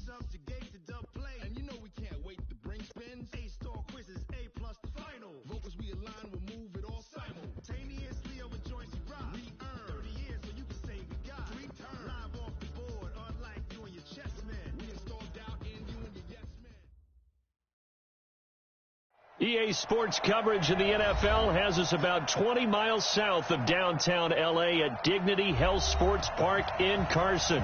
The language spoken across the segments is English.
Subjugate to dub play. And you know we can't wait to bring spins. A-star quizzes, A+ the final. Vocals we align, we'll move it all simultaneously over joints you rock. We earn 30 years so you can say we got 3 turns. Live off the board, unlike you and your chess man. We installed doubt in you and your yes man. EA Sports coverage of the NFL has us about 20 miles south of downtown L.A. at Dignity Health Sports Park in Carson.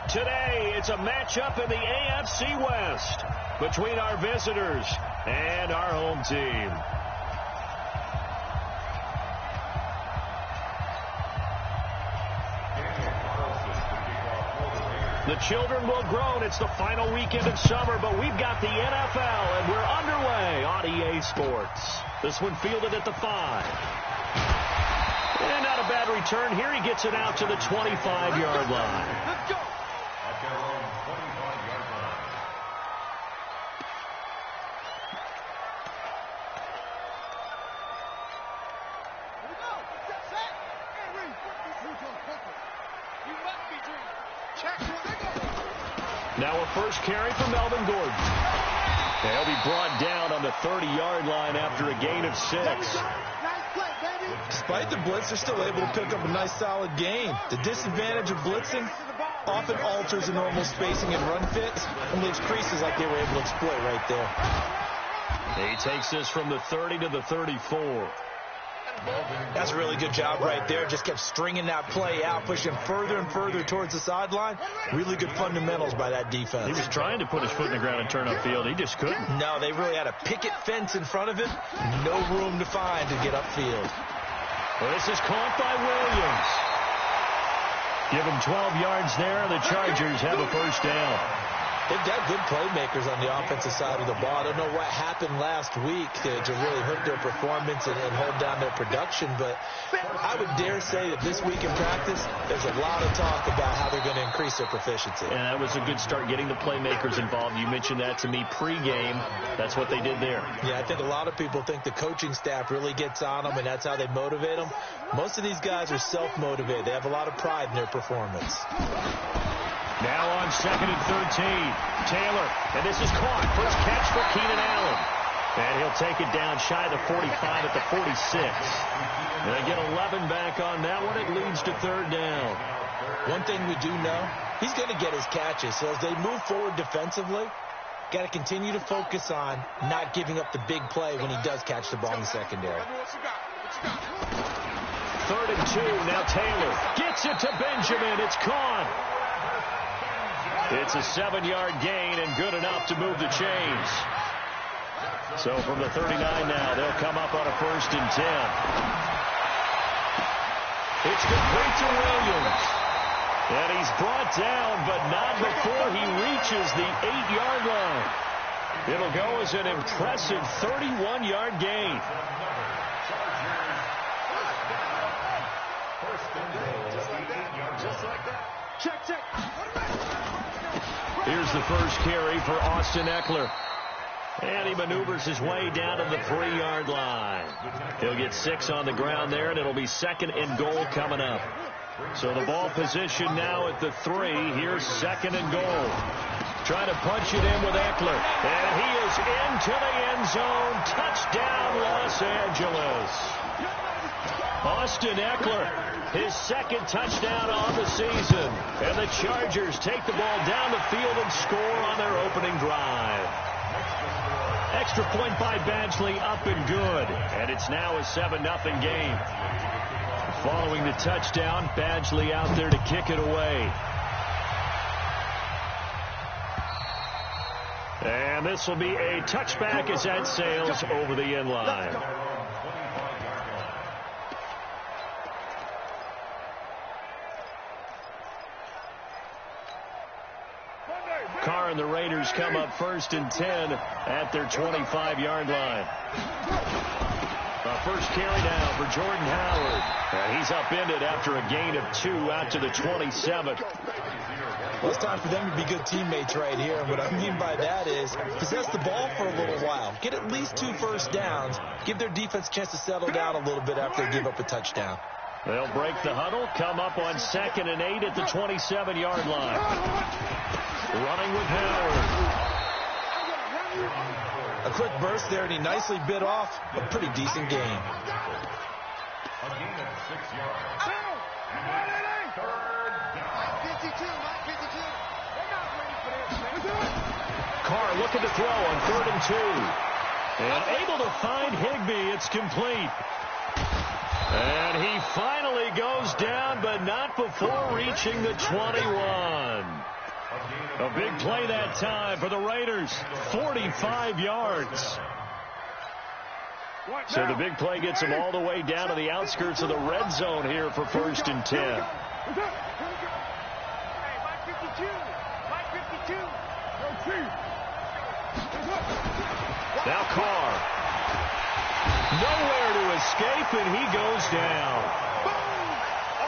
Today, it's a matchup in the AFC West between our visitors and our home team. The children will groan. It's the final weekend of summer, but we've got the NFL, and we're underway on EA Sports. This one fielded at the 5. And not a bad return here. He gets it out to the 25-yard line. Let's go. Now a first carry for Melvin Gordon. They'll be brought down on the 30-yard line after a gain of 6. Despite the blitz, they're still able to pick up a nice, solid gain. The disadvantage of blitzing often alters the normal spacing and run fits and leaves creases like they were able to exploit right there. He takes this from the 30 to the 34. That's a really good job right there. Just kept stringing that play out, pushing further and further towards the sideline. Really good fundamentals by that defense. He was trying to put his foot in the ground and turn upfield. He just couldn't. No, they really had a picket fence in front of him. No room to find to get upfield. Well, this is caught by Williams. Give him 12 yards there. The Chargers have a first down. They've got good playmakers on the offensive side of the ball. I don't know what happened last week to really hurt their performance and hold down their production, but I would dare say that this week in practice, there's a lot of talk about how they're going to increase their proficiency. And that was a good start, getting the playmakers involved. You mentioned that to me pregame. That's what they did there. Yeah, I think a lot of people think the coaching staff really gets on them, and that's how they motivate them. Most of these guys are self-motivated. They have a lot of pride in their performance. Now on 2nd and 13, Taylor, and this is caught. First catch for Keenan Allen. And he'll take it down shy of the 45 at the 46. And they get 11 back on that one. It leads to 3rd down. One thing we do know, he's going to get his catches. So as they move forward defensively, got to continue to focus on not giving up the big play when he does catch the ball in the secondary. 3rd and 2. Now Taylor gets it to Benjamin. It's caught. It's a 7-yard gain and good enough to move the chains. So from the 39 now, they'll come up on a 1st and 10. It's complete to Williams. And he's brought down, but not before he reaches the 8-yard line. It'll go as an impressive 31-yard gain. Just like that. Check. Here's the first carry for Austin Eckler. And he maneuvers his way down to the 3-yard line. He'll get 6 on the ground there, and it'll be 2nd and goal coming up. So the ball position now at the 3. Here's 2nd and goal. Trying to punch it in with Eckler. And he is into the end zone. Touchdown, Los Angeles. Austin Eckler, his 2nd touchdown on the season. And the Chargers take the ball down the field and score on their opening drive. Extra point by Badgley, up and good. And it's now a 7-0 game. Following the touchdown, Badgley out there to kick it away. And this will be a touchback as that sails over the end line. Carr and the Raiders come up 1st and 10 at their 25-yard line. First carry now for Jordan Howard. And he's upended after a gain of 2 out to the 27. Well, it's time for them to be good teammates right here. And what I mean by that is possess the ball for a little while. Get at least 2 first downs. Give their defense a chance to settle down a little bit after they give up a touchdown. They'll break the huddle, come up on 2nd and 8 at the 27-yard line. running with Howard. A quick burst there, and he nicely bit off a pretty decent gain. A gain of 6 yards. Third down. 52, Mike 52. They're not ready for this. Carr looking to throw on 3rd and 2. And able to find Higbee. It's complete. And he finally goes down, but not before reaching the 21. A big play that time for the Raiders. 45 yards. So the big play gets them all the way down to the outskirts of the red zone here for 1st and 10. Hey, Mike 52. Mike 52. Now Carr. Nowhere to escape, and he goes down.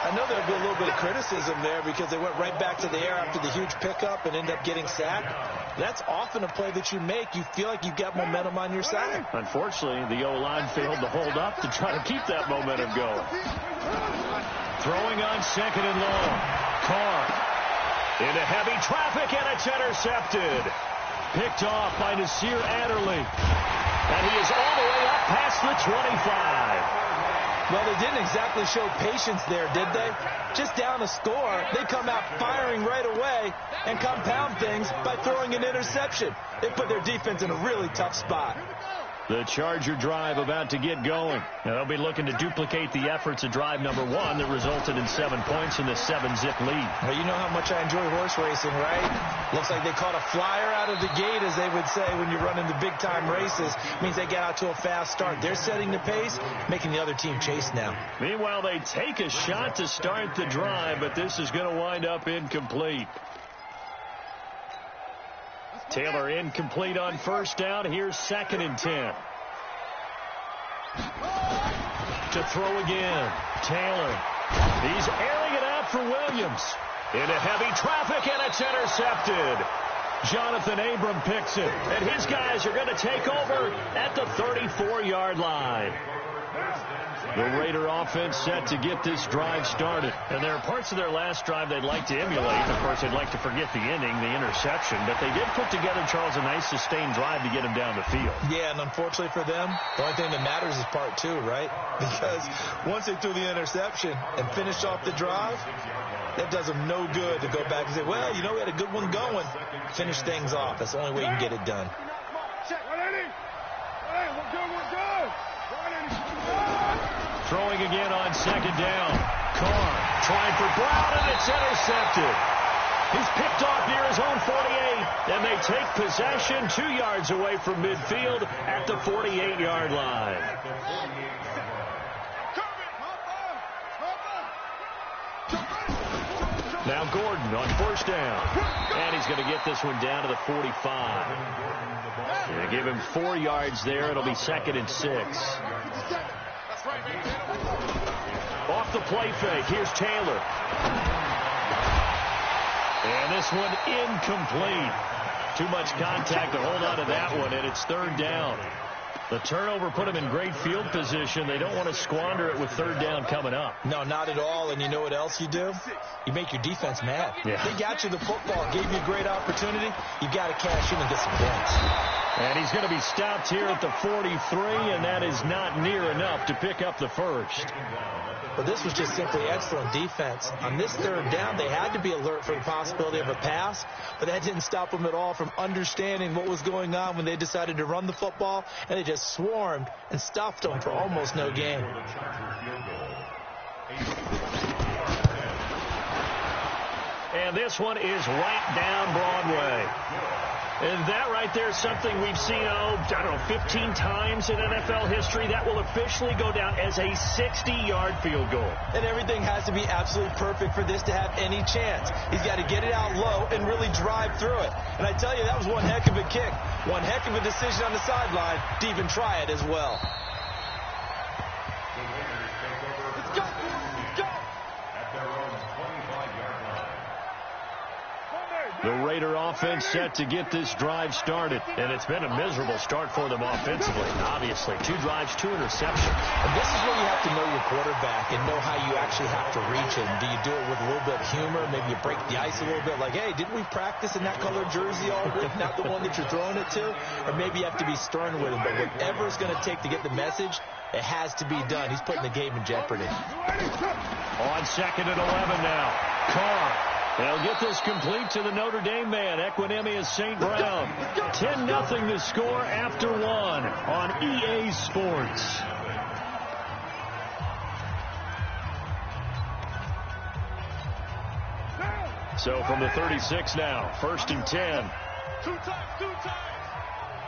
I know there'll be a little bit of criticism there because they went right back to the air after the huge pickup and end up getting sacked. That's often a play that you make. You feel like you've got momentum on your side. Unfortunately, the O-line failed to hold up to try to keep that momentum going. Throwing on 2nd and long. Carr into heavy traffic, and it's intercepted. Picked off by Nasir Adderley. And he is all the way up past the 25. Well, they didn't exactly show patience there, did they? Just down a score, they come out firing right away and compound things by throwing an interception. They put their defense in a really tough spot. The Charger drive about to get going. Now they'll be looking to duplicate the efforts of drive number 1 that resulted in 7 points in the 7-zip lead. Well, you know how much I enjoy horse racing, right? Looks like they caught a flyer out of the gate, as they would say when you're running the big-time races. Means they get out to a fast start. They're setting the pace, making the other team chase now. Meanwhile, they take a shot to start the drive, but this is going to wind up incomplete. Taylor incomplete on 1st down. Here's 2nd and 10. To throw again. Taylor. He's airing it out for Williams. Into heavy traffic, and it's intercepted. Jonathan Abram picks it, and his guys are going to take over at the 34-yard line. The Raider offense set to get this drive started. And there are parts of their last drive they'd like to emulate. Of course, they'd like to forget the ending, the interception. But they did put together, Charles, a nice sustained drive to get them down the field. Yeah, and unfortunately for them, the only thing that matters is part 2, right? Because once they threw the interception and finished off the drive, that does them no good to go back and say, well, you know, we had a good one going. Finish things off. That's the only way you can get it done. Throwing again on 2nd down. Carr trying for Brown, and it's intercepted. He's picked off near his own 48, and they take possession 2 yards away from midfield at the 48-yard line. Now Gordon on 1st down. And he's going to get this one down to the 45. They give him 4 yards there. It'll be 2nd and 6. Off the play fake. Here's Taylor. And this one incomplete. Too much contact to hold on to that one, and it's 3rd down. The turnover put them in great field position. They don't want to squander it with 3rd down coming up. No, not at all. And you know what else you do? You make your defense mad. Yeah. They got you the football, gave you a great opportunity. You got to cash in and get some points. And he's going to be stopped here at the 43, and that is not near enough to pick up the first. But this was just simply excellent defense. On this 3rd down, they had to be alert for the possibility of a pass, but that didn't stop them at all from understanding what was going on when they decided to run the football, and they just swarmed and stuffed them for almost no gain. And this one is right down Broadway. And that right there is something we've seen, 15 times in NFL history. That will officially go down as a 60-yard field goal. And everything has to be absolutely perfect for this to have any chance. He's got to get it out low and really drive through it. And I tell you, that was one heck of a kick. One heck of a decision on the sideline to even try it as well. Let's go! Let's go! At their own 25-yard line. The Raider offense set to get this drive started. And it's been a miserable start for them offensively, obviously. 2 drives, 2 interceptions. And this is where you have to know your quarterback and know how you actually have to reach him. Do you do it with a little bit of humor? Maybe you break the ice a little bit, like, hey, didn't we practice in that colored jersey all week, not the one that you're throwing it to? Or maybe you have to be stern with him. But whatever it's going to take to get the message, it has to be done. He's putting the game in jeopardy. On 2nd and 11 now. Carr. They'll get this complete to the Notre Dame man, Equanimeous St. Brown. 10-0 the score after 1 on EA Sports. So from the 36 now, 1st and 10. 2 times.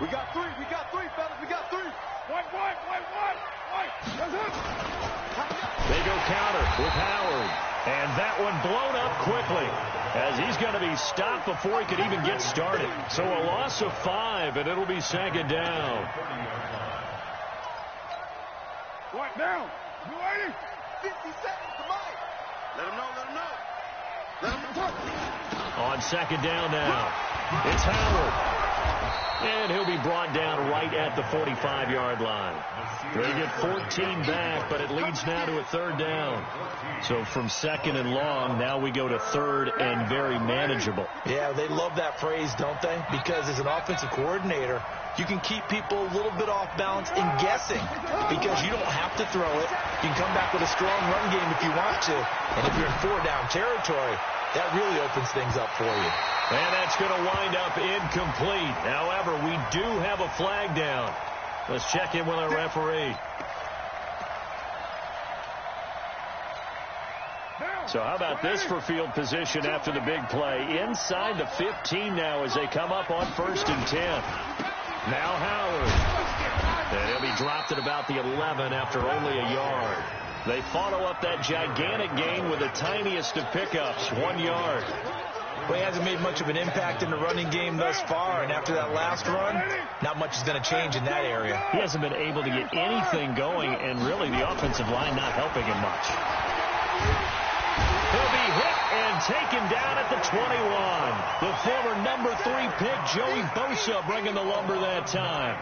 We got 3, fellas, we got 3. White. That's it. They go counter with Howard. And that one blown up quickly as he's going to be stopped before he could even get started. So a loss of 5, and it'll be 2nd down. What now? You ready? 50 seconds, come on. Let him know. On 2nd down now, it's Howard. And he'll be brought down right at the 45-yard line. They get 14 back, but it leads now to a 3rd down. So from 2nd and long, now we go to 3rd and very manageable. Yeah, they love that phrase, don't they? Because as an offensive coordinator, you can keep people a little bit off balance and guessing because you don't have to throw it. You can come back with a strong run game if you want to. And if you're in 4-down territory, that really opens things up for you. And that's going to wind up incomplete. However, we do have a flag down. Let's check in with our referee. So how about this for field position after the big play? Inside the 15 now as they come up on 1st and 10. Now Howard. And he'll be dropped at about the 11 after only a yard. They follow up that gigantic gain with the tiniest of pickups, 1 yard. Well, he hasn't made much of an impact in the running game thus far, and after that last run, not much is going to change in that area. He hasn't been able to get anything going, and really the offensive line not helping him much. He'll be hit and taken down at the 21. The former number 3 pick, Joey Bosa, bringing the lumber that time.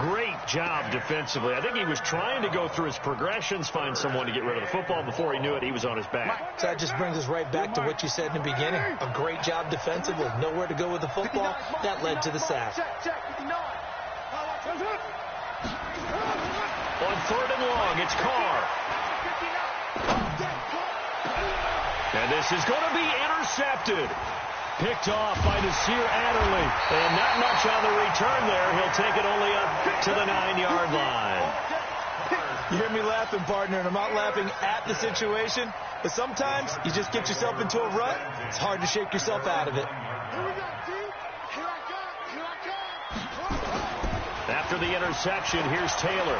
Great job defensively. I think he was trying to go through his progressions, find someone to get rid of the football. Before he knew it, he was on his back. So that just brings us right back to what you said in the beginning. A great job defensively. Nowhere to go with the football. That led to the sack. On 3rd and long, it's Carr. And this is going to be intercepted. Picked off by Nasir Adderley. And not much on the return there. He'll take it only up to the 9-yard line. You hear me laughing, partner, and I'm not laughing at the situation. But sometimes you just get yourself into a rut. It's hard to shake yourself out of it. After the interception, here's Taylor.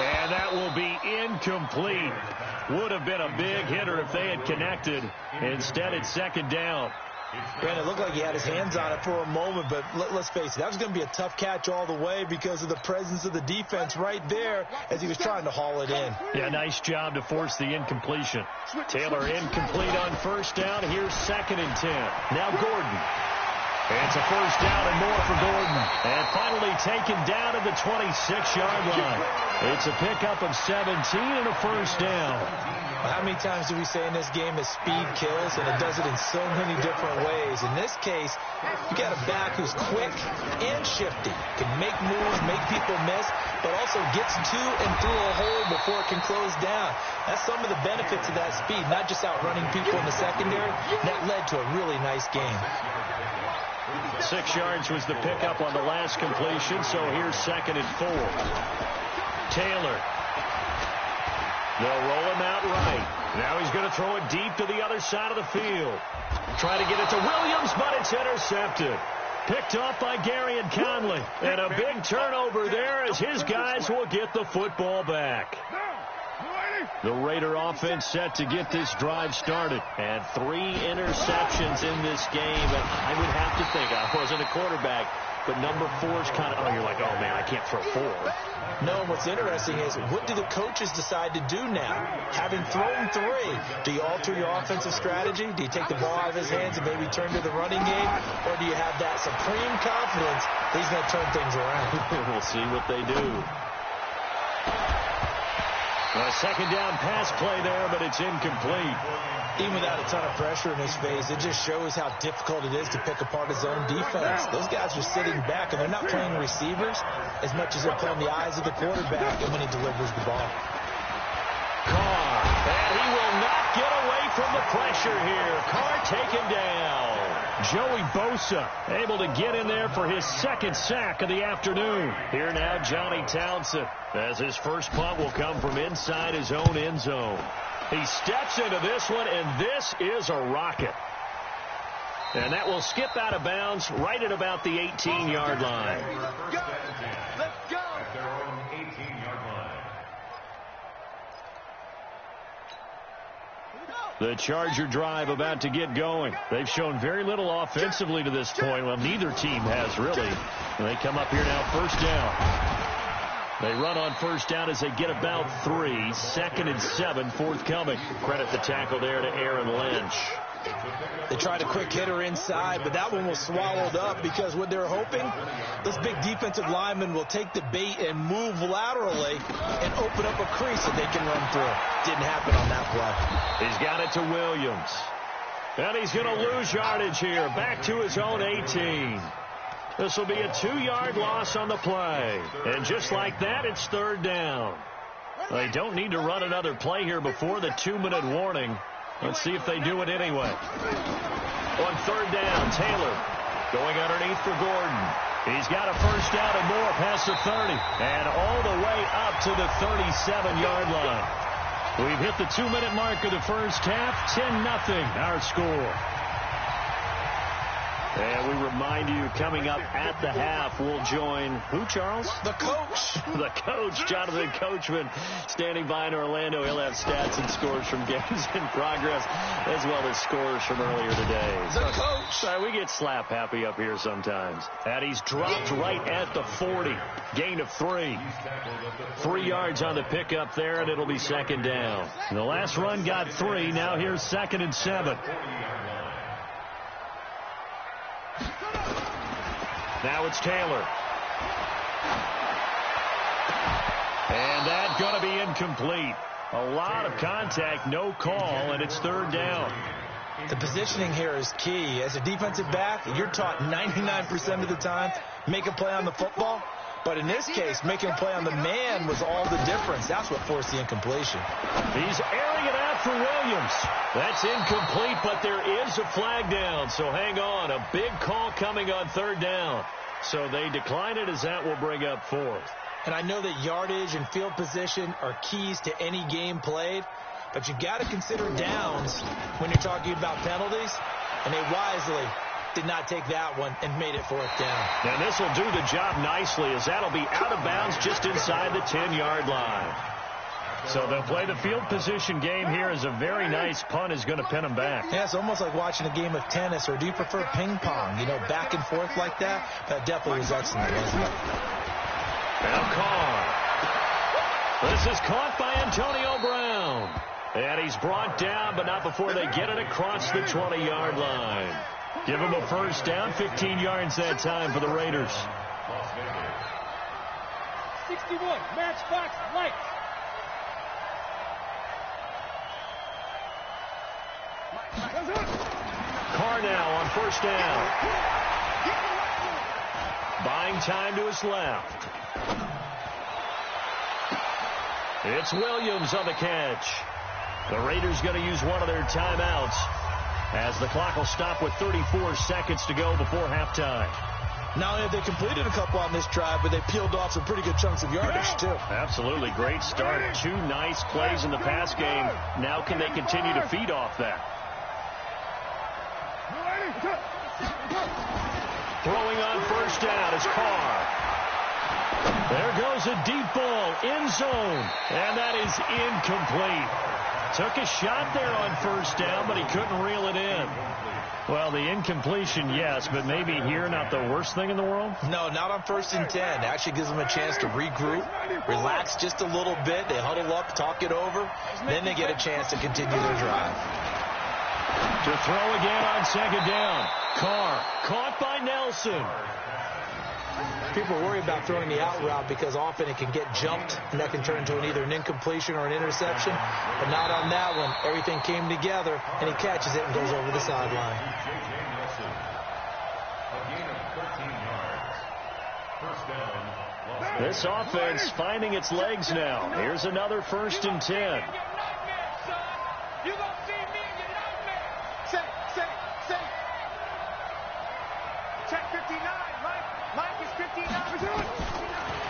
And that will be incomplete. Would have been a big hitter if they had connected. Instead, it's 2nd down. Brandon, it looked like he had his hands on it for a moment, but let's face it, that was going to be a tough catch all the way because of the presence of the defense right there as he was trying to haul it in. Yeah, nice job to force the incompletion. Taylor incomplete on 1st down. Here's 2nd and 10. Now Gordon. It's a 1st down and more for Gordon. And finally taken down at the 26-yard line. It's a pickup of 17 and a 1st down. Well, how many times do we say in this game that speed kills, and it does it in so many different ways? In this case, you got a back who's quick and shifty, can make moves, make people miss, but also gets to and through a hole before it can close down. That's some of the benefits of that speed, not just outrunning people in the secondary. That led to a really nice game. 6 yards was the pickup on the last completion, so here's 2nd and 4. Taylor. They'll roll him out right. Now he's going to throw it deep to the other side of the field. Try to get it to Williams, but it's intercepted. Picked off by Garyon Conley. And a big turnover there as his guys will get the football back. The Raider offense set to get this drive started. And 3 interceptions in this game. And I would have to think, I wasn't a quarterback, but number 4 is kind of, you're like, oh, man, I can't throw 4. No, what's interesting is, what do the coaches decide to do now? Having thrown 3, do you alter your offensive strategy? Do you take the ball out of his hands and maybe turn to the running game? Or do you have that supreme confidence he's going to turn things around? We'll see what they do. A second down pass play there, but it's incomplete. Even without a ton of pressure in his face, it just shows how difficult it is to pick apart his own defense. Those guys are sitting back, and they're not playing receivers as much as they're playing the eyes of the quarterback and when he delivers the ball. Carr, and he will not get away from the pressure here. Carr taken down. Joey Bosa able to get in there for his second sack of the afternoon. Here now, Johnny Townsend, as his first punt will come from inside his own end zone. He steps into this one, and this is a rocket. And that will skip out of bounds right at about the 18-yard line. Let's go! At their own 18-yard line. The Charger drive about to get going. They've shown very little offensively to this point. Well, neither team has really. And they come up here now, first down. They run on first down as they get about 3. 2nd and 7 forthcoming. Credit the tackle there to Aaron Lynch. They tried a quick hitter inside, but that one was swallowed up because what they're hoping, this big defensive lineman will take the bait and move laterally and open up a crease that they can run through. Didn't happen on that play. He's got it to Williams. And he's going to lose yardage here. Back to his own 18. This will be a 2-yard loss on the play. And just like that, it's third down. They don't need to run another play here before the 2-minute warning. Let's see if they do it anyway. On third down, Taylor going underneath for Gordon. He's got a first down and more past the 30. And all the way up to the 37-yard line. We've hit the 2-minute mark of the first half. 10-0 our score. And we remind you, coming up at the half, we'll join who, Charles? The coach. The coach, Jonathan Coachman, standing by in Orlando. He'll have stats and scores from games in progress, as well as scores from earlier today. The coach. Sorry, we get slap happy up here sometimes. And he's dropped right at the 40. Gain of 3. 3 yards on the pickup there, and it'll be second down. The last run got 3. Now here's 2nd and 7. Now it's Taylor. And that's going to be incomplete. A lot of contact, no call, and it's third down. The positioning here is key. As a defensive back, you're taught 99% of the time, make a play on the football. But in this case, making a play on the man was all the difference. That's what forced the incompletion. He's airing it out for Williams. That's incomplete, but there is a flag down. So hang on. A big call coming on third down. So they decline it as that will bring up 4th. And I know that yardage and field position are keys to any game played, but you've got to consider downs when you're talking about penalties. And they wisely did not take that one and made it 4th down. And this will do the job nicely, as that'll be out of bounds just inside the 10-yard line. So they'll play the field position game here as a very nice punt is going to pin them back. Yeah, it's almost like watching a game of tennis, or do you prefer ping pong? You know, back and forth like that? That definitely was excellent, wasn't it? Now Carr. This is caught by Antonio Brown. And he's brought down, but not before they get it across the 20-yard line. Give him a first down, 15 yards that time for the Raiders. 61, matchbox, light. Carr now on first down. Buying time to his left. It's Williams on the catch. The Raiders going to use one of their timeouts as the clock will stop with 34 seconds to go before halftime. Not only have they completed a couple on this drive, but they peeled off some pretty good chunks of yardage, too. Absolutely. Great start. 2 nice plays in the pass game. Now can they continue to feed off that? Throwing on first down is Carr. There goes a deep ball, end zone, and that is incomplete. Took a shot there on first down, but he couldn't reel it in. Well, the incompletion, yes, but maybe here not the worst thing in the world? No, not on 1st and 10. Actually gives them a chance to regroup, relax just a little bit. They huddle up, talk it over. Then they get a chance to continue their drive. To throw again on second down. Carr caught by Nelson. People worry about throwing the out route because often it can get jumped, and that can turn into either an incompletion or an interception. But not on that one. Everything came together, and he catches it and goes over the sideline. This offense finding its legs now. Here's another 1st and 10.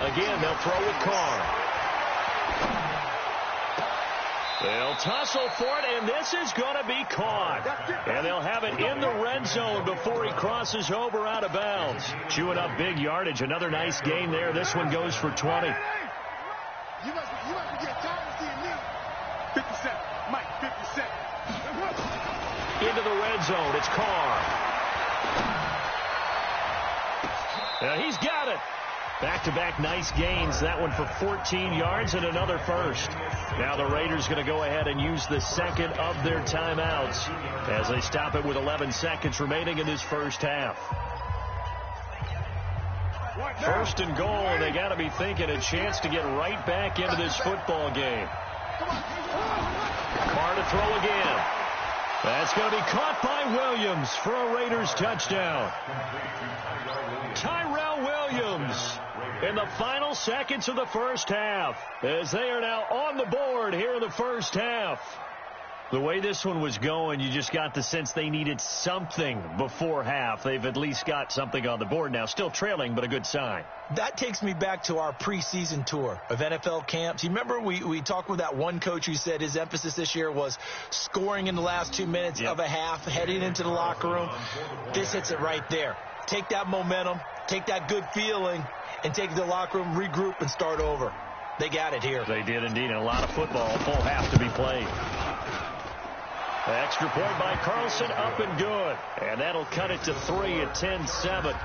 Again, they'll throw with Carr. They'll tussle for it, and this is going to be caught. And they'll have it in the red zone before he crosses over out of bounds. Chewing up big yardage. Another nice gain there. This one goes for 20. You must be getting tired of seeing me. 57. Mike, 57. Into the red zone. It's Carr. He's got it. Back-to-back nice gains. That one for 14 yards and another first. Now the Raiders going to go ahead and use the second of their timeouts as they stop it with 11 seconds remaining in this first half. 1st and goal, and they got to be thinking a chance to get right back into this football game. Carr to throw again. That's going to be caught by Williams for a Raiders touchdown. Tyrell Williams in the final seconds of the first half as they are now on the board here in the first half. The way this one was going, you just got the sense they needed something before half. They've at least got something on the board now. Still trailing, but a good sign. That takes me back to our preseason tour of NFL camps. You remember we talked with that one coach who said his emphasis this year was scoring in the last 2 minutes of a half, heading into the locker room. This hits it right there. Take that momentum, take that good feeling, and take it to the locker room, regroup, and start over. They got it here. They did indeed, and a lot of football, full half to be played. The extra point by Carlson, up and good. And that'll cut it to 3 at 10-7.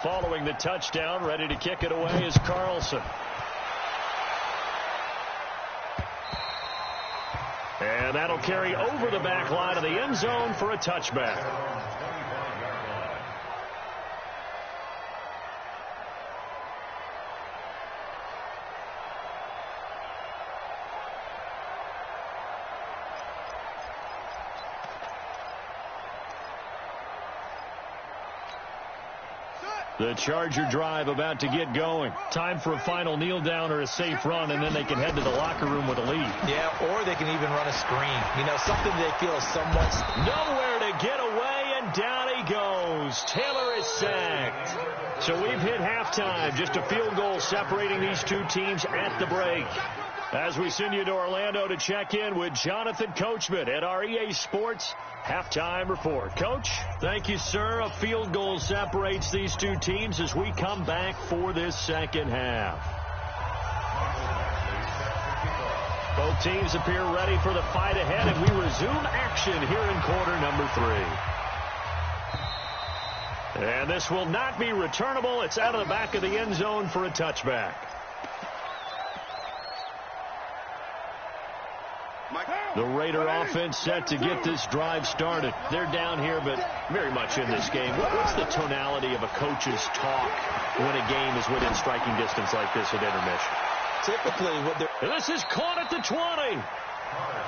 Following the touchdown, ready to kick it away is Carlson. And that'll carry over the back line of the end zone for a touchback. The Charger drive about to get going. Time for a final kneel down or a safe run, and then they can head to the locker room with a lead. Yeah, or they can even run a screen. You know, something they feel is somewhat... Nowhere to get away, and down he goes. Taylor is sacked. So we've hit halftime. Just a field goal separating these two teams at the break. As we send you to Orlando to check in with Jonathan Coachman at our EA Sports Halftime Report. Coach, thank you, sir. A field goal separates these two teams as we come back for this second half. Both teams appear ready for the fight ahead, and we resume action here in quarter number 3. And this will not be returnable. It's out of the back of the end zone for a touchback. The Raider offense set to get this drive started. They're down here, but very much in this game. What's the tonality of a coach's talk when a game is within striking distance like this at intermission? Typically, what they're... This is caught at the 20.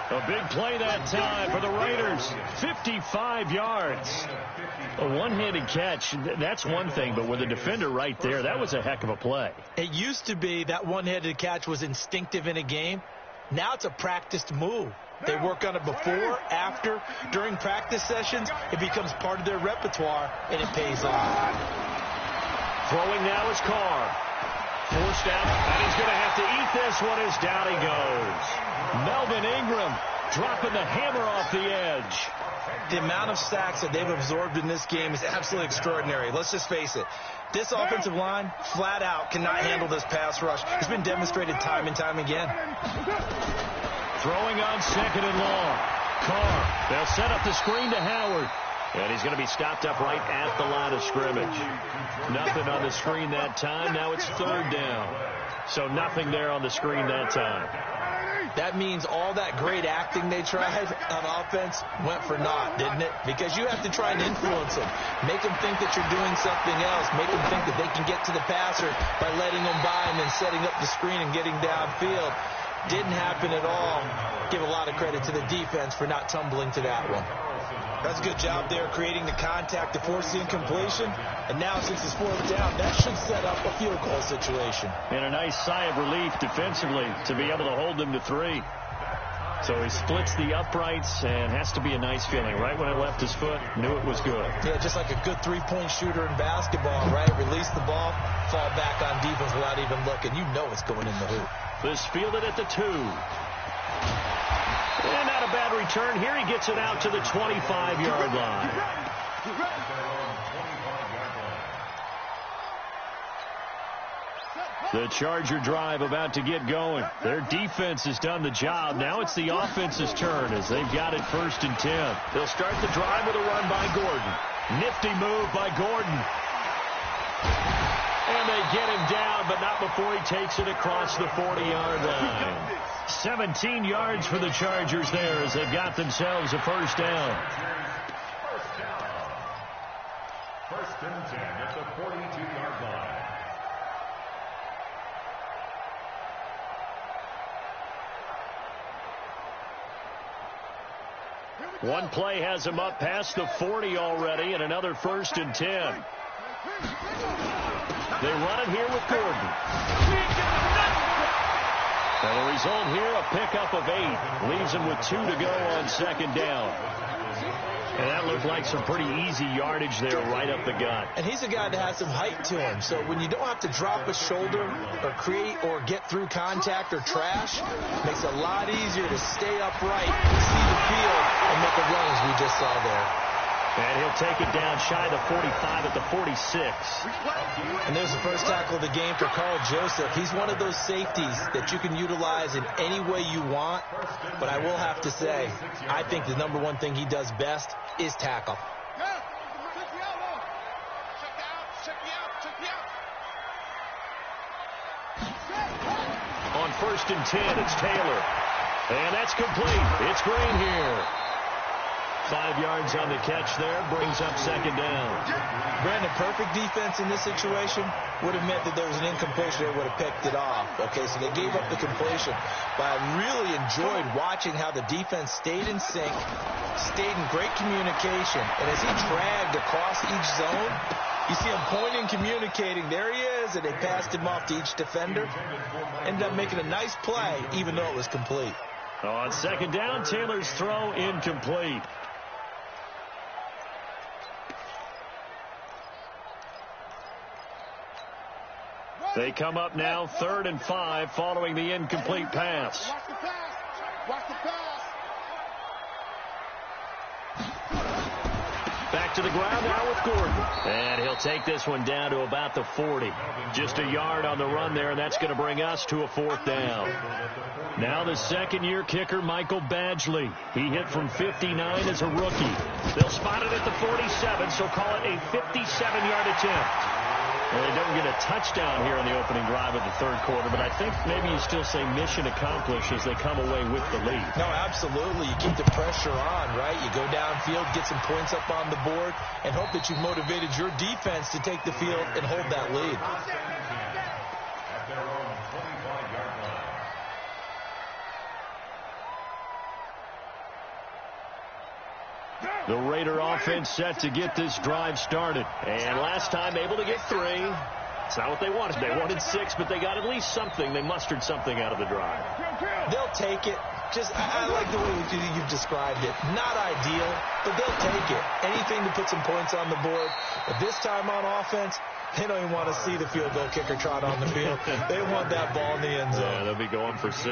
A big play that time for the Raiders. 55 yards. A one-handed catch, that's one thing, but with a defender right there, that was a heck of a play. It used to be that one-handed catch was instinctive in a game. Now it's a practiced move. They work on it before, after, during practice sessions. It becomes part of their repertoire, and it pays off. Throwing now is Carr. Forced out, and he's going to have to eat this one as down he goes. Melvin Ingram dropping the hammer off the edge. The amount of sacks that they've absorbed in this game is absolutely extraordinary. Let's just face it. This offensive line, flat out, cannot handle this pass rush. It's been demonstrated time and time again. Throwing on second and long. Carr, they'll set up the screen to Howard. And he's going to be stopped up right at the line of scrimmage. Nothing on the screen that time. Now it's third down. So nothing there on the screen that time. That means all that great acting they tried on offense went for naught, didn't it? Because you have to try and influence them. Make them think that you're doing something else. Make them think that they can get to the passer by letting them by and then setting up the screen and getting downfield. Didn't happen at all. Give a lot of credit to the defense for not tumbling to that one. That's a good job there, creating the contact to force the incompletion. And now, since it's fourth down, that should set up a field goal situation. And a nice sigh of relief defensively to be able to hold them to 3. So he splits the uprights, and has to be a nice feeling. Right when it left his foot, knew it was good. Yeah, just like a good three-point shooter in basketball, right? Release the ball, fall back on defense without even looking. You know it's going in the hoop. This fielded at the 2. And not a bad return. Here he gets it out to the 25-yard line. The Charger drive about to get going. Their defense has done the job. Now it's the offense's turn as they've got it 1st and 10. They'll start the drive with a run by Gordon. Nifty move by Gordon. And they get him down, but not before he takes it across the 40-yard line. 17 yards for the Chargers there as they've got themselves a first down. First and 10 at the 42-yard line. One play has him up past the 40 already, and another 1st and 10. They run it here with Gordon. And the result here, a pickup of 8. Leaves him with 2 to go on 2nd down. And that looked like some pretty easy yardage there right up the gut. And he's a guy that has some height to him. So when you don't have to drop a shoulder or create or get through contact or trash, it makes it a lot easier to stay upright, see the field, and make a run as we just saw there. And he'll take it down shy of the 45 at the 46. And there's the first tackle of the game for Carl Joseph. He's one of those safeties that you can utilize in any way you want. But I will have to say, I think the number one thing he does best is tackle. On 1st and 10, it's Taylor. And that's complete. It's Green here. 5 yards on the catch there, brings up 2nd down. Brandon, perfect defense in this situation would have meant that there was an incompletion. They would have picked it off. Okay, so they gave up the completion. But I really enjoyed watching how the defense stayed in sync, stayed in great communication. And as he dragged across each zone, you see him pointing, communicating. There he is, and they passed him off to each defender. Ended up making a nice play, even though it was complete. On 2nd down, Taylor's throw incomplete. They come up now 3rd and 5 following the incomplete pass. Watch the pass. Watch the pass. Back to the ground now with Gordon. And he'll take this one down to about the 40. Just a yard on the run there, and that's going to bring us to a 4th down. Now the 2nd-year kicker, Michael Badgley. He hit from 59 as a rookie. They'll spot it at the 47, so call it a 57-yard attempt. Well, they don't get a touchdown here on the opening drive of the 3rd quarter, but I think maybe you still say mission accomplished as they come away with the lead. No, absolutely. You keep the pressure on, right? You go downfield, get some points up on the board, and hope that you've motivated your defense to take the field and hold that lead. At their own 25-yard line. The Raider offense set to get this drive started. And last time able to get 3. It's not what they wanted. They wanted 6, but they got at least something. They mustered something out of the drive. They'll take it. I like the way you've described it. Not ideal, but they'll take it. Anything to put some points on the board. But this time on offense, they don't even want to see the field goal kicker trot on the field. They want that ball in the end zone. Yeah, they'll be going for 6.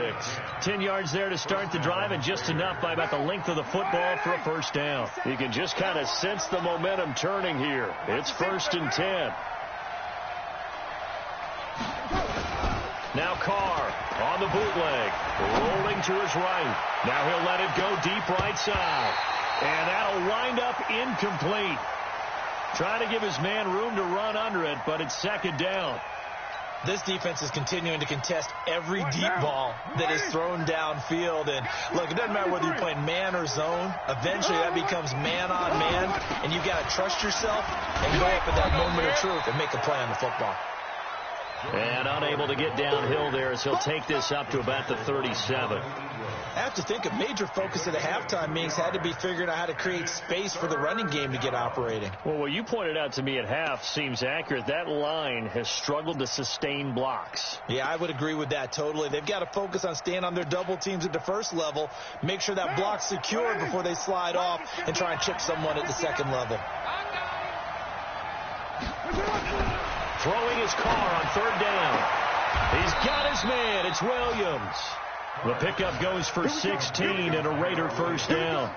10 yards there to start the drive, and just enough by about the length of the football for a first down. You can just kind of sense the momentum turning here. It's 1st and 10. Now Carr on the bootleg, rolling to his right. Now he'll let it go deep right side. And that'll wind up incomplete. Trying to give his man room to run under it, but it's 2nd down. This defense is continuing to contest every deep ball that is thrown downfield. And, look, it doesn't matter whether you're playing man or zone. Eventually that becomes man on man, and you've got to trust yourself and go up at that moment of truth and make a play on the football. And unable to get downhill there as he'll take this up to about the 37. I have to think a major focus of the halftime meetings had to be figuring out how to create space for the running game to get operating. Well, what you pointed out to me at half seems accurate. That line has struggled to sustain blocks. Yeah, I would agree with that totally. They've got to focus on staying on their double teams at the first level, make sure that block's secured before they slide off, and try and chip someone at the second level. Throwing his Carr on 3rd down. He's got his man. It's Williams. The pickup goes for 16 and a Raider first down.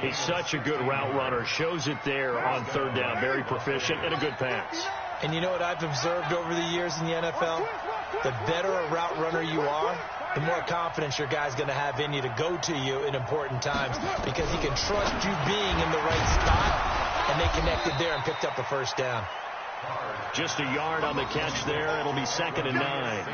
He's such a good route runner. Shows it there on 3rd down. Very proficient and a good pass. And you know what I've observed over the years in the NFL? The better a route runner you are, the more confidence your guy's going to have in you to go to you in important times because he can trust you being in the right spot, and they connected there and picked up the first down. Just a yard on the catch there. It'll be 2nd and 9.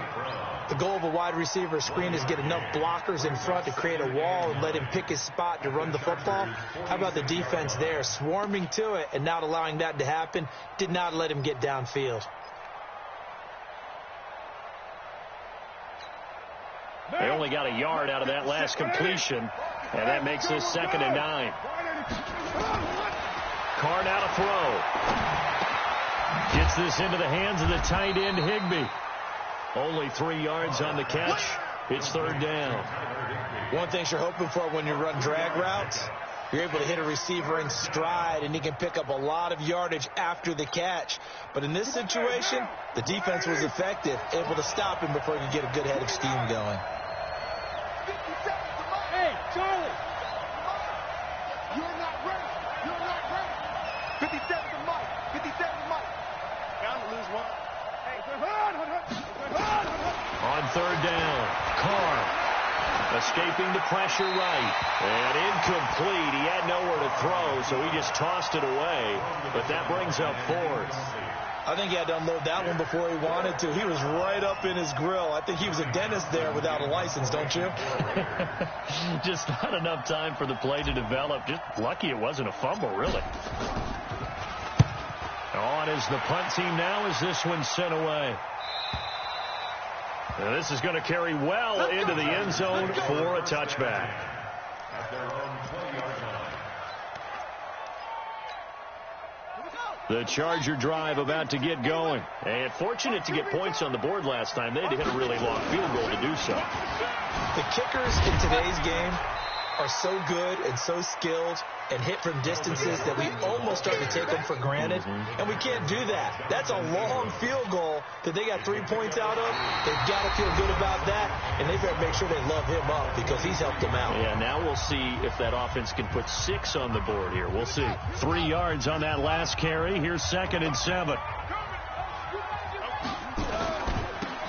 The goal of a wide receiver screen is get enough blockers in front to create a wall and let him pick his spot to run the football. How about the defense there, swarming to it and not allowing that to happen? Did not let him get downfield. They only got a yard out of that last completion, and that makes this 2nd and 9. Carr now to throw. Gets this into the hands of the tight end, Higbee. Only 3 yards on the catch. It's 3rd down. One thing you're hoping for when you run drag routes, you're able to hit a receiver in stride, and he can pick up a lot of yardage after the catch. But in this situation, the defense was effective, able to stop him before he could get a good head of steam going. Hey, Charlie! You're not ready. You're not ready. 57 to Mike. 57 to Mike. Bound to lose one. On 3rd down, Carr escaping the pressure right. And incomplete. He had nowhere to throw, so he just tossed it away. But that brings up 4th. I think he had to unload that one before he wanted to. He was right up in his grill. I think he was a dentist there without a license, don't you? Just not enough time for the play to develop. Just lucky it wasn't a fumble, really. On is the punt team now as this one's sent away. Now this is going to carry well into the end zone for a touchback. The Charger drive about to get going. And fortunate to get points on the board last time. They had to hit a really long field goal to do so. The kickers in today's game are so good and so skilled and hit from distances that we almost start to take them for granted. And we can't do that. That's a long field goal that they got 3 points out of. They've got to feel good about that, and they better make sure they love him up because he's helped them out. Yeah, now we'll see if that offense can put 6 on the board here. We'll see. 3 yards on that last carry. Here's 2nd and 7.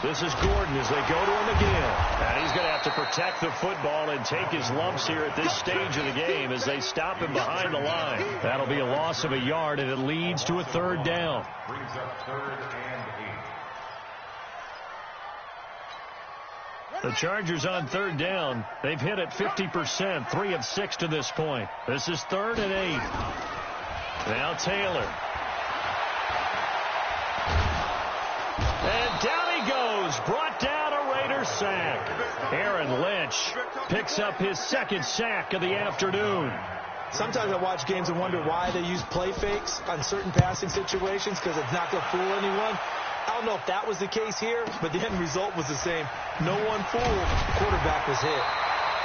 This is Gordon as they go to him again. And he's going to have to protect the football and take his lumps here at this stage of the game as they stop him behind the line. That'll be a loss of a yard, and it leads to a 3rd down. Brings up 3rd and 8. The Chargers on 3rd down. They've hit it 50%, 3 of 6 to this point. This is 3rd and 8. Now Taylor. And down he goes, brought down a Raider sack. Aaron Lynch picks up his 2nd sack of the afternoon. Sometimes I watch games and wonder why they use play fakes on certain passing situations because it's not going to fool anyone. I don't know if that was the case here, but the end result was the same. No one fooled. The quarterback was hit.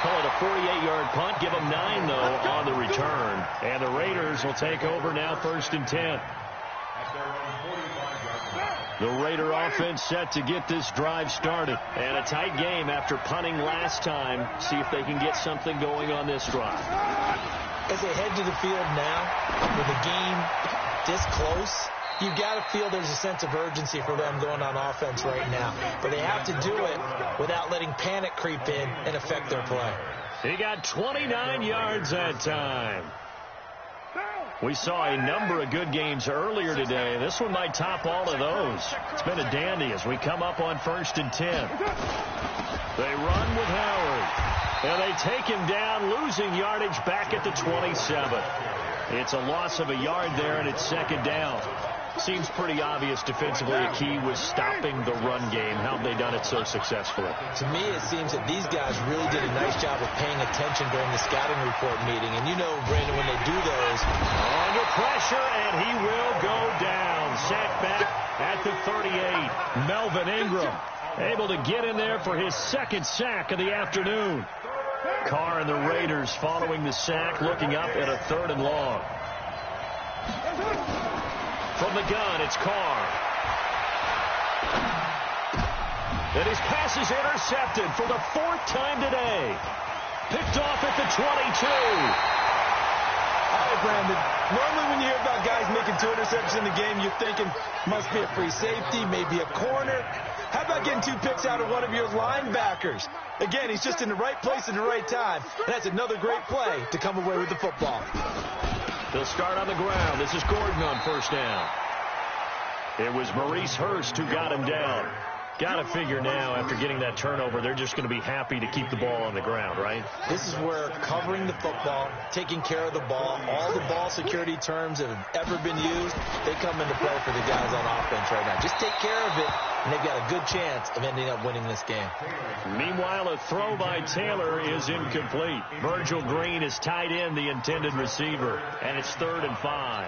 Call it a 48-yard punt. Give them 9, though, on the return. And the Raiders will take over now, 1st and 10. The Raider offense set to get this drive started. And a tight game after punting last time. See if they can get something going on this drive. As they head to the field now, with the game this close, you've got to feel there's a sense of urgency for them going on offense right now. But they have to do it without letting panic creep in and affect their play. He got 29 yards that time. We saw a number of good games earlier today. This one might top all of those. It's been a dandy as we come up on 1st and 10. They run with Howard. And they take him down, losing yardage back at the 27. It's a loss of a yard there, and it's 2nd down. Seems pretty obvious defensively a key was stopping the run game. How have they done it so successfully? To me, it seems that these guys really did a nice job of paying attention during the scouting report meeting. And you know, Brandon, when they do those, under pressure, and he will go down. Sacked back at the 38. Melvin Ingram able to get in there for his 2nd sack of the afternoon. Carr and the Raiders following the sack, looking up at a 3rd and long. From the gun, it's Carr. And his pass is intercepted for the 4th time today. Picked off at the 22. All right, Brandon. Normally when you hear about guys making 2 interceptions in the game, you're thinking must be a free safety, maybe a corner. How about getting 2 picks out of one of your linebackers? Again, he's just in the right place at the right time. And that's another great play to come away with the football. They'll start on the ground. This is Gordon on 1st down. It was Maurice Hurst who got him down. Got to figure now, after getting that turnover, they're just going to be happy to keep the ball on the ground, right? This is where covering the football, taking care of the ball, all the ball security terms that have ever been used, they come into play for the guys on offense right now. Just take care of it, and they've got a good chance of ending up winning this game. Meanwhile, a throw by Taylor is incomplete. Virgil Green is tied in the intended receiver, and it's 3rd and 5.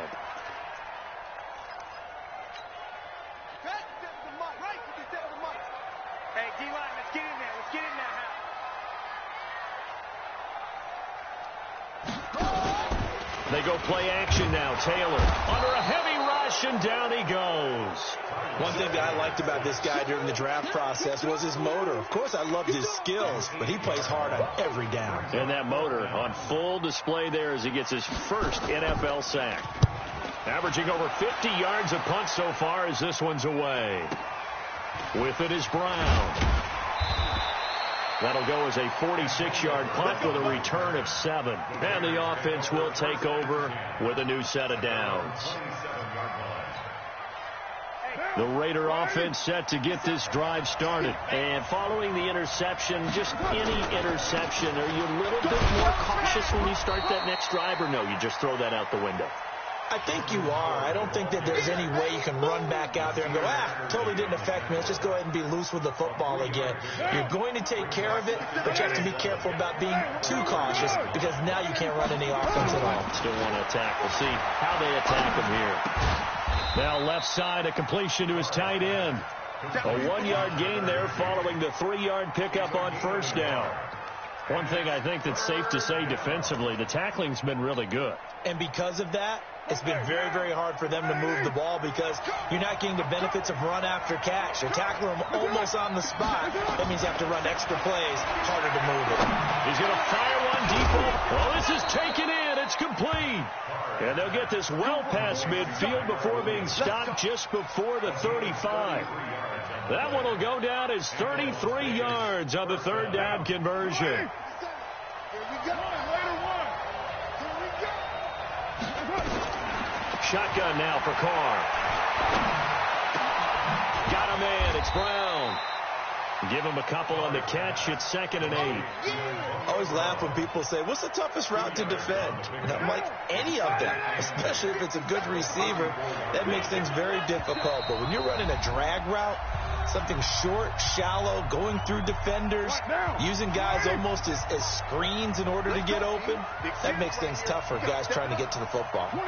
They go play action now. Taylor under a heavy rush, and down he goes. One thing that I liked about this guy during the draft process was his motor. Of course, I loved his skills, but he plays hard on every down. And that motor on full display there as he gets his first NFL sack. Averaging over 50 yards a punt so far as this one's away. With it is Brown. That'll go as a 46-yard punt with a return of 7. And the offense will take over with a new set of downs. The Raider offense set to get this drive started. And following the interception, just any interception, are you a little bit more cautious when you start that next drive, or no, you just throw that out the window? I think you are. I don't think that there's any way you can run back out there and go, totally didn't affect me. Let's just go ahead and be loose with the football again. You're going to take care of it, but you have to be careful about being too cautious because now you can't run any offense at all. Still want to attack. We'll see how they attack him here. Now left side, a completion to his tight end. A 1-yard gain there following the 3-yard pickup on 1st down. One thing I think that's safe to say defensively, the tackling's been really good. And because of that, it's been very, very hard for them to move the ball because you're not getting the benefits of run after catch. You're tackling them almost on the spot. That means you have to run extra plays, harder to move it. He's going to fire one deep. Oh, this is taken in. It's complete. And they'll get this well past midfield before being stopped just before the 35. That one will go down as 33 yards on the 3rd down conversion. Here we go. Raider 1. Shotgun now for Carr. Got a man. It's Brown. Give him a couple on the catch. It's 2nd and 8. I always laugh when people say, what's the toughest route to defend? And I'm like, any of them, especially if it's a good receiver. That makes things very difficult. But when you're running a drag route, Something short, shallow, going through defenders, using guys almost as screens in order to get open. That makes things tough for guys trying to get to the football. 29.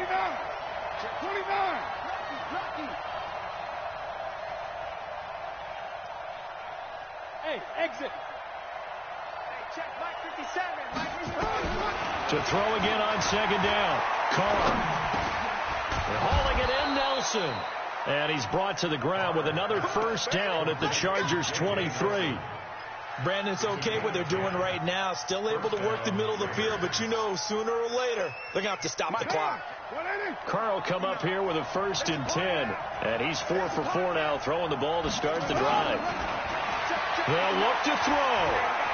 Hey, exit. Check Mike 57. To throw again on second down. Carr. They're hauling it in, Nelson. And he's brought to the ground with another first down at the Chargers' 23. Brandon, it's okay what they're doing right now. Still able to work the middle of the field, but you know sooner or later they're going to have to stop the clock. Carr will come up here with a 1st and 10. And he's 4 for 4 now, throwing the ball to start the drive. They'll look to throw.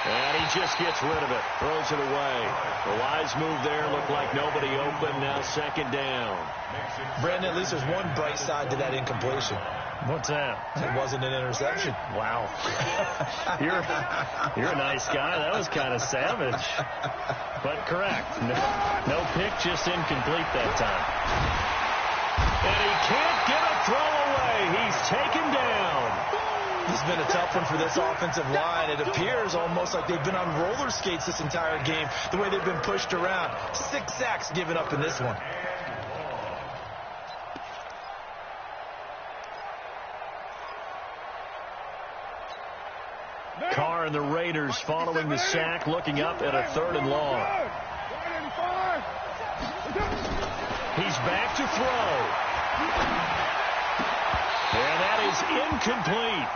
And he just gets rid of it. Throws it away. The wise move there. Looked like nobody open. Now 2nd down. Brandon, at least there's one bright side to that incompletion. What's that? It wasn't an interception. Wow. You're a nice guy. That was kind of savage. But correct. No pick, just incomplete that time. And he can't get a throw away. He's taken down. This has been a tough one for this offensive line. It appears almost like they've been on roller skates this entire game, the way they've been pushed around. 6 sacks given up in this one. Carr and the Raiders following the sack, looking up at a 3rd and long. He's back to throw. And that is incomplete.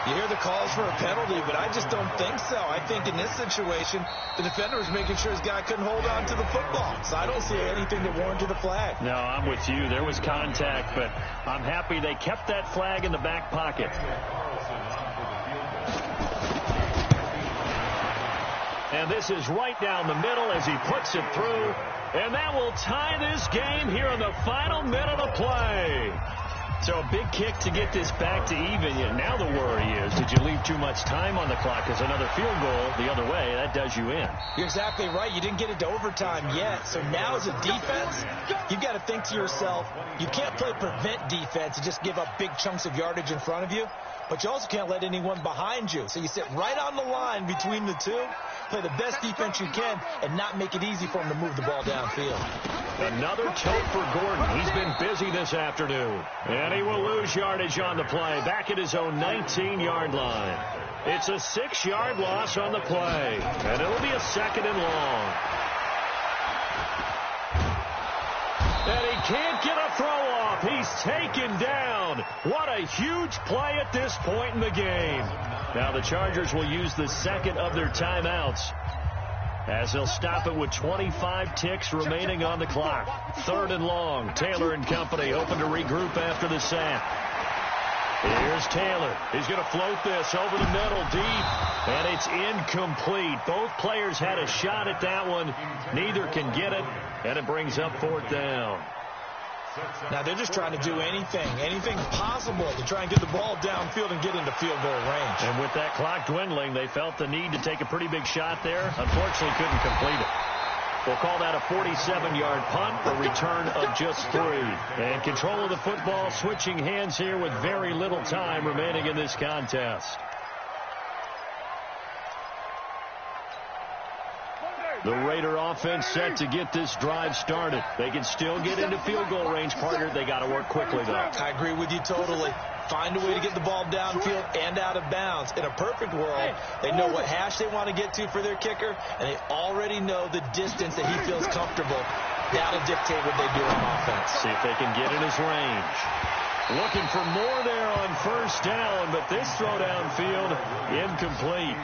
You hear the calls for a penalty, but I just don't think so. I think in this situation, the defender was making sure his guy couldn't hold on to the football. So I don't see anything that warranted a flag. No, I'm with you. There was contact, but I'm happy they kept that flag in the back pocket. And this is right down the middle as he puts it through. And that will tie this game here in the final minute of play. So a big kick to get this back to even. Now the worry is, did you leave too much time on the clock? Because another field goal the other way, that does you in. You're exactly right. You didn't get it to overtime yet. So now as a defense, you've got to think to yourself, you can't play prevent defense and just give up big chunks of yardage in front of you. But you also can't let anyone behind you. So you sit right on the line between the two, play the best defense you can, and not make it easy for them to move the ball downfield. Another tote for Gordon. He's been busy this afternoon. And he will lose yardage on the play, back at his own 19-yard line. It's a 6-yard loss on the play, and it'll be a 2nd and long. And he can't get a throw off. He's taken down. What a huge play at this point in the game. Now the Chargers will use the 2nd of their timeouts, as they'll stop it with 25 ticks remaining on the clock. 3rd and long. Taylor and company hoping to regroup after the sack. Here's Taylor. He's going to float this over the middle deep, and it's incomplete. Both players had a shot at that one. Neither can get it, and it brings up 4th down. Now they're just trying to do anything possible to try and get the ball downfield and get into field goal range. And with that clock dwindling, they felt the need to take a pretty big shot there. Unfortunately, couldn't complete it. We'll call that a 47-yard punt, a return of just 3. And control of the football, switching hands here with very little time remaining in this contest. The Raider offense set to get this drive started. They can still get into field goal range, partner. They got to work quickly, though. I agree with you totally. Find a way to get the ball downfield and out of bounds. In a perfect world, they know what hash they want to get to for their kicker, and they already know the distance that he feels comfortable. That'll dictate what they do on offense. See if they can get in his range. Looking for more there on 1st down, but this throw downfield, incomplete.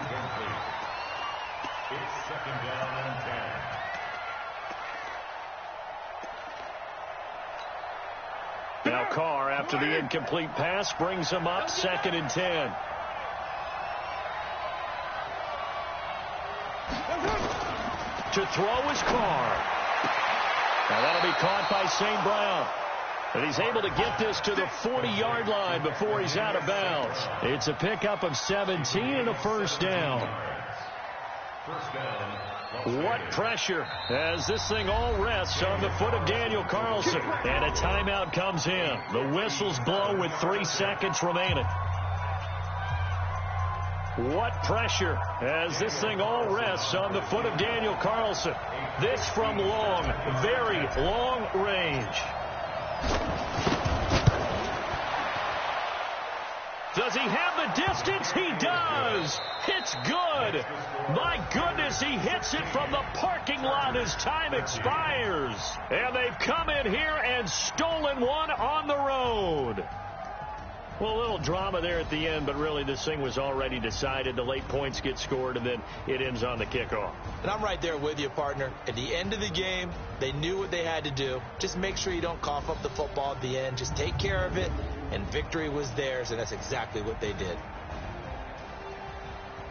It's 2nd down and 10. Now Carr, after the incomplete pass, brings him up 2nd and 10. To throw is Carr. Now that'll be caught by St. Brown. And he's able to get this to the 40-yard line before he's out of bounds. It's a pickup of 17 and a 1st down. 1st down What pressure as this thing all rests on the foot of Daniel Carlson. And a timeout comes in. The whistles blow with 3 seconds remaining. What pressure as this thing all rests on the foot of Daniel Carlson. This from long, very long range. Does he have the distance? He does. It's good. My goodness, he hits it from the parking lot as time expires. And they've come in here and stolen one on the road. Well, a little drama there at the end, but really this thing was already decided. The late points get scored, and then it ends on the kickoff. And I'm right there with you, partner. At the end of the game, they knew what they had to do. Just make sure you don't cough up the football at the end. Just take care of it, and victory was theirs, and that's exactly what they did.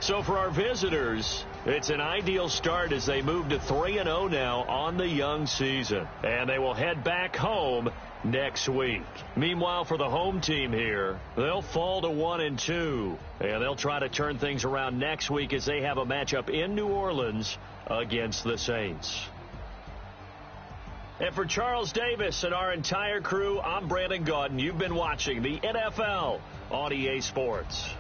So for our visitors, it's an ideal start as they move to 3-0 now on the young season. And they will head back home next week. Meanwhile, for the home team here, they'll fall to 1-2. And they'll try to turn things around next week as they have a matchup in New Orleans against the Saints. And for Charles Davis and our entire crew, I'm Brandon Gaudin. You've been watching the NFL on EA Sports.